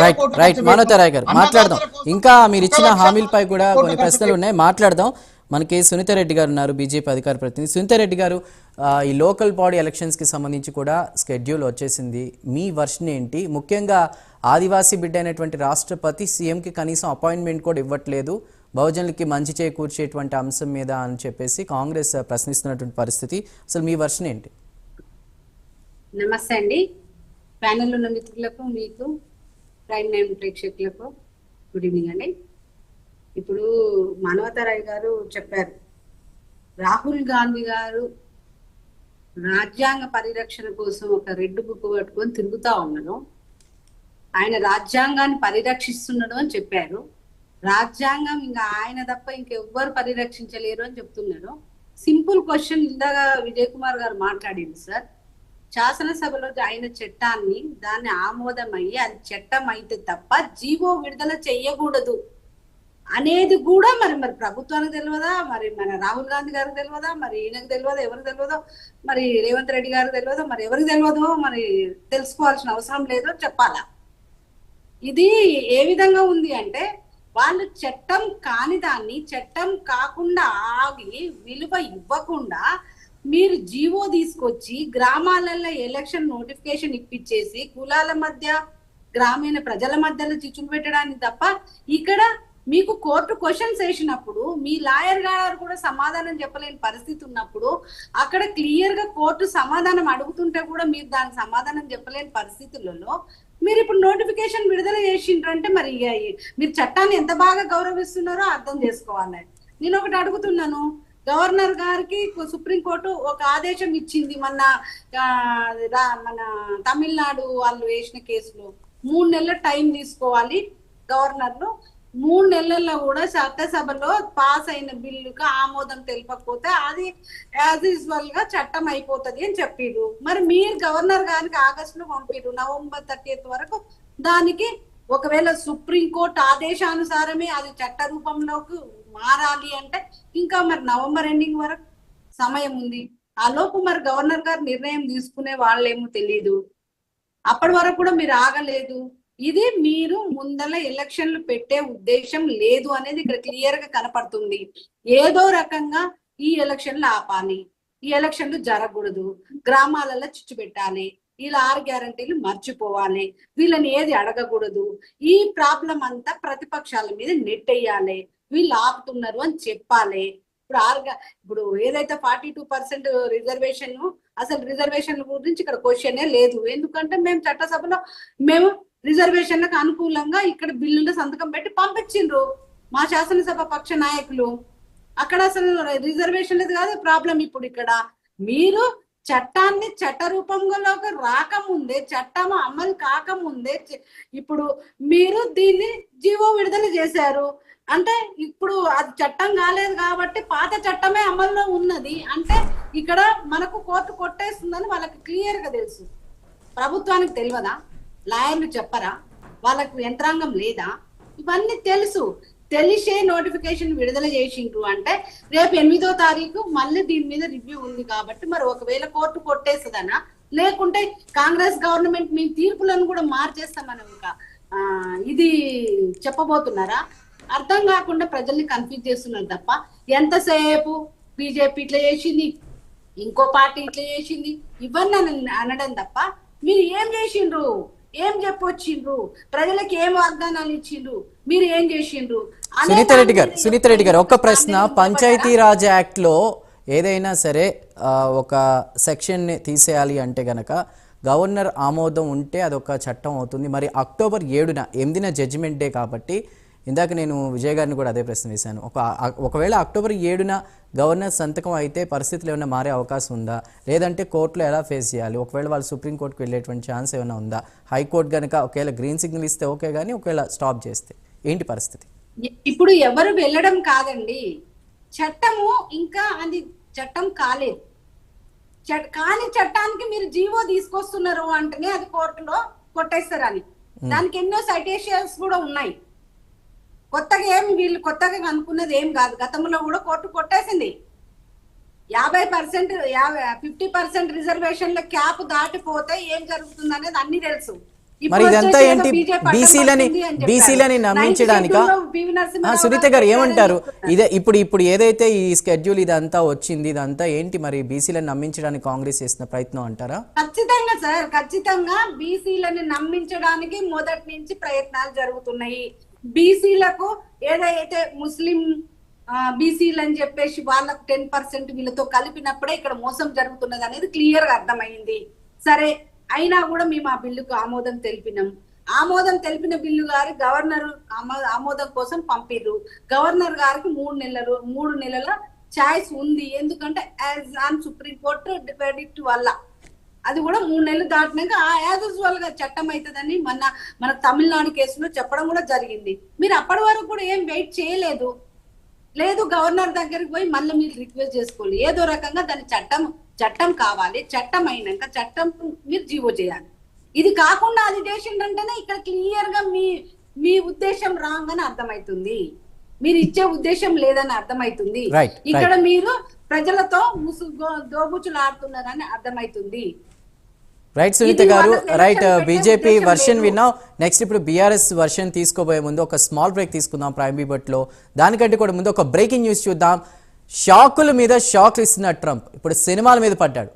Right right Manavata Roy గారు మాట్లాడదాం. ఇంకా మీరు ఇచ్చిన హామీలపై కూడా కొన్ని ప్రశ్నలు ఉన్నాయి, మాట్లాడదాం. మనకి సునీతారెడ్డి గారు ఉన్నారు, బీజేపీ అధికార ప్రతినిధి. సునీతారెడ్డి గారు, ఈ లోకల్ బాడీ ఎలక్షన్స్కి సంబంధించి కూడా స్కెడ్యూల్ వచ్చేసింది. మీ వర్షన్ ఏంటి? ముఖ్యంగా ఆదివాసీ బిడ్డ అయినటువంటి రాష్ట్రపతి సీఎంకి కనీసం అపాయింట్మెంట్ కూడా ఇవ్వట్లేదు, బహుజనులకి మంచి చేకూర్చేటువంటి అంశం మీద అని చెప్పేసి కాంగ్రెస్ ప్రశ్నిస్తున్నటువంటి పరిస్థితి. అసలు మీ వర్షన్ ఏంటి? నమస్తే అండి. ప్యానెల్ ఉన్న మిత్రులకు, మీకు ప్రైమ్ నైమ్ ప్రేక్షకులకు గుడ్ ఈవినింగ్ అండి. ఇప్పుడు మానవతారాయ్ గారు చెప్పారు, రాహుల్ గాంధీ గారు రాజ్యాంగ పరిరక్షణ కోసం ఒక రెడ్ బుక్ పట్టుకొని తిరుగుతా ఉన్నారు. ఆయన రాజ్యాంగాన్ని పరిరక్షిస్తున్నాడు అని చెప్పారు. రాజ్యాంగం ఇంకా ఆయన తప్ప ఇంకెవ్వరు పరిరక్షించలేరు అని చెప్తున్నారు. సింపుల్ క్వశ్చన్ ఇందాక విజయ్ కుమార్ గారు మాట్లాడింది సార్. శాసనసభలో అయిన చట్టాన్ని దాన్ని ఆమోదమయ్యి అది చట్టం అయితే తప్ప జీవో విడుదల చెయ్యకూడదు అనేది కూడా మరి ప్రభుత్వానికి తెలియదా, మరి మన రాహుల్ గాంధీ గారికి తెలియదా, మరి ఈయనకు తెలియదా, ఎవరికి తెలియదో, మరి రేవంత్ రెడ్డి గారికి తెలియదో, మరి ఎవరికి తెలియదో, మరి తెలుసుకోవాల్సిన అవసరం లేదో చెప్పాలా. ఇది ఏ విధంగా ఉంది అంటే, వాళ్ళు చట్టం కాని దాన్ని చట్టం కాకుండా ఆగి విలువ ఇవ్వకుండా మీరు జీవో తీసుకొచ్చి గ్రామాలలో ఎలక్షన్ నోటిఫికేషన్ ఇప్పించేసి కులాల మధ్య గ్రామీణ ప్రజల మధ్యలో చిచ్చులు పెట్టడానికి తప్ప, ఇక్కడ మీకు కోర్టు క్వశ్చన్స్ వేసినప్పుడు మీ లాయర్ గారు కూడా సమాధానం చెప్పలేని పరిస్థితి ఉన్నప్పుడు, అక్కడ క్లియర్ గా కోర్టు సమాధానం అడుగుతుంటే కూడా మీరు దానికి సమాధానం చెప్పలేని పరిస్థితులలో మీరు ఇప్పుడు నోటిఫికేషన్ విడుదల చేసిండ్రంటే మరి మీరు చట్టాన్ని ఎంత బాగా గౌరవిస్తున్నారో అర్థం చేసుకోవాలి. నేను ఒకటి అడుగుతున్నాను, గవర్నర్ గారికి సుప్రీంకోర్టు ఒక ఆదేశం ఇచ్చింది మన తమిళనాడు వాళ్ళు వేసిన కేసులో 3 నెలల టైం తీసుకోవాలి గవర్నర్లు. 3 నెలల్లో కూడా చట్టసభలో పాస్ అయిన బిల్లుకు ఆమోదం తెలిపకపోతే అది యాజ్ యూజువల్ గా చట్టం అయిపోతుంది అని చెప్పిర్రు. మరి మీరు గవర్నర్ గారికి ఆగస్టులో పంపిర్రు, నవంబర్ 30 వరకు దానికి ఒకవేళ సుప్రీంకోర్టు ఆదేశానుసారమే అది చట్ట రూపంలోకి మారాలి అంటే ఇంకా మరి నవంబర్ ఎండింగ్ వరకు సమయం ఉంది. ఆ లోపు మరి గవర్నర్ గారు నిర్ణయం తీసుకునే వాళ్ళేమో తెలీదు. అప్పటి వరకు కూడా మీరు ఆగలేదు. ఇది మీరు ముందల ఎలక్షన్లు పెట్టే ఉద్దేశం లేదు అనేది ఇక్కడ క్లియర్ గా కనపడుతుంది. ఏదో రకంగా ఈ ఎలక్షన్లు ఆపాలి, ఈ ఎలక్షన్లు జరగకూడదు, గ్రామాలలో చిచ్చు పెట్టాలి, వీళ్ళ 6 గ్యారంటీలు మర్చిపోవాలి, వీళ్ళని ఏది అడగకూడదు, ఈ ప్రాబ్లం అంతా ప్రతిపక్షాల మీద నెట్టేయాలి, వీళ్ళు ఆపుతున్నారు అని చెప్పాలి. ఇప్పుడు ఏదైతే 42% రిజర్వేషన్, అసలు రిజర్వేషన్ గురించి ఇక్కడ క్వశ్చనే లేదు. ఎందుకంటే మేము చట్టసభలో మేము రిజర్వేషన్లకు అనుకూలంగా ఇక్కడ బిల్లులో సంతకం పెట్టి పంపించిండ్రు మా శాసనసభ పక్ష నాయకులు. అక్కడ అసలు రిజర్వేషన్ లేదు కాదు ప్రాబ్లం. ఇప్పుడు ఇక్కడ మీరు చట్టాన్ని చట్ట రూపంలోకి రాకముందే, చట్టం అమలు కాకముందే ఇప్పుడు మీరు దీన్ని జీవో విడుదల చేశారు అంటే ఇప్పుడు అది చట్టం కాలేదు కాబట్టి పాత చట్టమే అమల్లో ఉన్నది అంటే ఇక్కడ మనకు కోర్టు కొట్టేస్తుందని వాళ్ళకి క్లియర్ గా తెలుసు. ప్రభుత్వానికి తెలియదా? లాయర్లు చెప్పరా? వాళ్ళకు యంత్రాంగం లేదా? ఇవన్నీ తెలుసు. తెలిసే నోటిఫికేషన్ విడుదల చేసిండ్రు అంటే రేపు 8వ తారీఖు మళ్ళీ దీని మీద రివ్యూ ఉంది కాబట్టి మరి ఒకవేళ కోర్టు కొట్టేస్తుందనా, లేకుంటే కాంగ్రెస్ గవర్నమెంట్ మీ తీర్పులను కూడా మార్చేస్తామని ఇది చెప్పబోతున్నారా? అర్థం కాకుండా ప్రజల్ని కన్ఫ్యూజ్ చేస్తున్నారు తప్ప ఎంతసేపు బీజేపీ ఇట్లా చేసింది, ఇంకో పార్టీ ఇట్లా చేసింది, ఇవన్నీ అనడం తప్ప మీరు ఏం చేసిండ్రు, ఏం చెప్పొచ్చిండ్రు, ప్రజలకు ఏం వాగ్దానాలు ఇచ్చిండ్రు, మీరు ఏం చేసిండ్రు? సునీతారెడ్డి గారు ఒక్క ప్రశ్న. పంచాయతీరాజ్ యాక్ట్ లో ఏదైనా సరే ఒక సెక్షన్ ని తీసేయాలి అంటే గనక గవర్నర్ ఆమోదం ఉంటే అదొక చట్టం అవుతుంది. మరి అక్టోబర్ 8న జడ్జిమెంట్ డే కాబట్టి ఇందాక నేను విజయ్ గారిని కూడా అదే ప్రశ్న వేశాను. ఒకవేళ అక్టోబర్ 7న గవర్నర్ సంతకం అయితే పరిస్థితులు ఏమైనా మారే అవకాశం ఉందా? లేదంటే కోర్టులో ఎలా ఫేస్ చేయాలి? ఒకవేళ వాళ్ళు సుప్రీంకోర్టుకు వెళ్ళేటువంటి ఛాన్స్ ఏమైనా ఉందా? హైకోర్టు కనుక ఒకవేళ గ్రీన్ సిగ్నల్ ఇస్తే ఓకే, కానీ ఒకవేళ స్టాప్ చేస్తే ఏంటి పరిస్థితి? ఇప్పుడు ఎవరు వెళ్ళడం కాదండి, చట్టము ఇంకా అది చట్టం కాలేదు. కానీ చట్టానికి మీరు జీవో తీసుకొస్తున్నారు అంటేనే అది కోర్టులో కొట్టేస్తారని దానికి ఎన్నో సైటేషన్స్ కూడా ఉన్నాయి. కొత్తగా వీళ్ళు కొత్తగా అనుకున్నది ఏం కాదు. గతంలో కూడా కోర్టు కొట్టేసింది. 50% 50% రిజర్వేషన్ల క్యాప్ దాటిపోతే ఏం జరుగుతుంది అనేది అన్ని తెలుసు. మరి ఇదంతా ఏంటి బీసీలని నమ్మించడానిక సునీత గారు ఏమంటారు ఇదే ఇప్పుడు ఏదైతే ఈ స్కెడ్యూల్ ఇదంతా వచ్చింది ఇదంతా ఏంటి మరి బీసీలను నమ్మించడానికి కాంగ్రెస్ చేసిన ప్రయత్నం అంటారా? ఖచ్చితంగా సార్, ఖచ్చితంగా బీసీలను నమ్మించడానికి మొదటి నుంచి ప్రయత్నాలు జరుగుతున్నాయి. బీసీలకు ఏదైతే ముస్లిం బీసీలు అని చెప్పేసి వాళ్ళకు 10% వీళ్ళతో కలిపినప్పుడే ఇక్కడ మోసం జరుగుతున్నది అనేది క్లియర్ గా అర్థమైంది. సరే, అయినా కూడా మేము ఆ బిల్లుకు ఆమోదం తెలిపినాం. ఆమోదం తెలిపిన బిల్లు గారు గవర్నర్ ఆమోదం కోసం పంపిర్రు. గవర్నర్ గారికి 3 నెలల ఛాయిస్ ఉంది. ఎందుకంటే as on supreme court verdict వల్ల అది కూడా 3 నెలలు దాటినాక యాజ్ యూజువల్ గా చట్టం అవుతుందని మన తమిళనాడు కేసులో చెప్పడం కూడా జరిగింది. మీరు అప్పటి వరకు కూడా ఏం వెయిట్ చేయలేదు. లేదు, గవర్నర్ దగ్గరికి పోయి మళ్ళీ మీరు రిక్వెస్ట్ చేసుకోవాలి. ఏదో రకంగా దాని చట్టం కావాలి. చట్టం అయినాక చట్టం మీరు జీవో చేయాలి. ఇది కాకుండా అది చేసిందంటేనే ఇక్కడ క్లియర్ గా మీ ఉద్దేశం రాంగ్ అని అర్థమవుతుంది. మీరు ఇచ్చే ఉద్దేశం లేదని అర్థమవుతుంది. ఇక్కడ మీరు ప్రజలతో దోబుచులు ఆడుతున్నారని అర్థమవుతుంది. రైట్ సునీత గారు, రైట్. బీజేపీ వర్షన్ విన్నాం. నెక్స్ట్ ఇప్పుడు బీఆర్ఎస్ వర్షన్ తీసుకోబోయే ముందు ఒక స్మాల్ బ్రేక్ తీసుకుందాం ప్రైమ్ బీబట్లో. దానికంటే కూడా ముందు ఒక బ్రేకింగ్ న్యూస్ చూద్దాం. షాకుల మీద షాక్ ఇస్తున్న ట్రంప్ ఇప్పుడు సినిమాల మీద పడ్డాడు.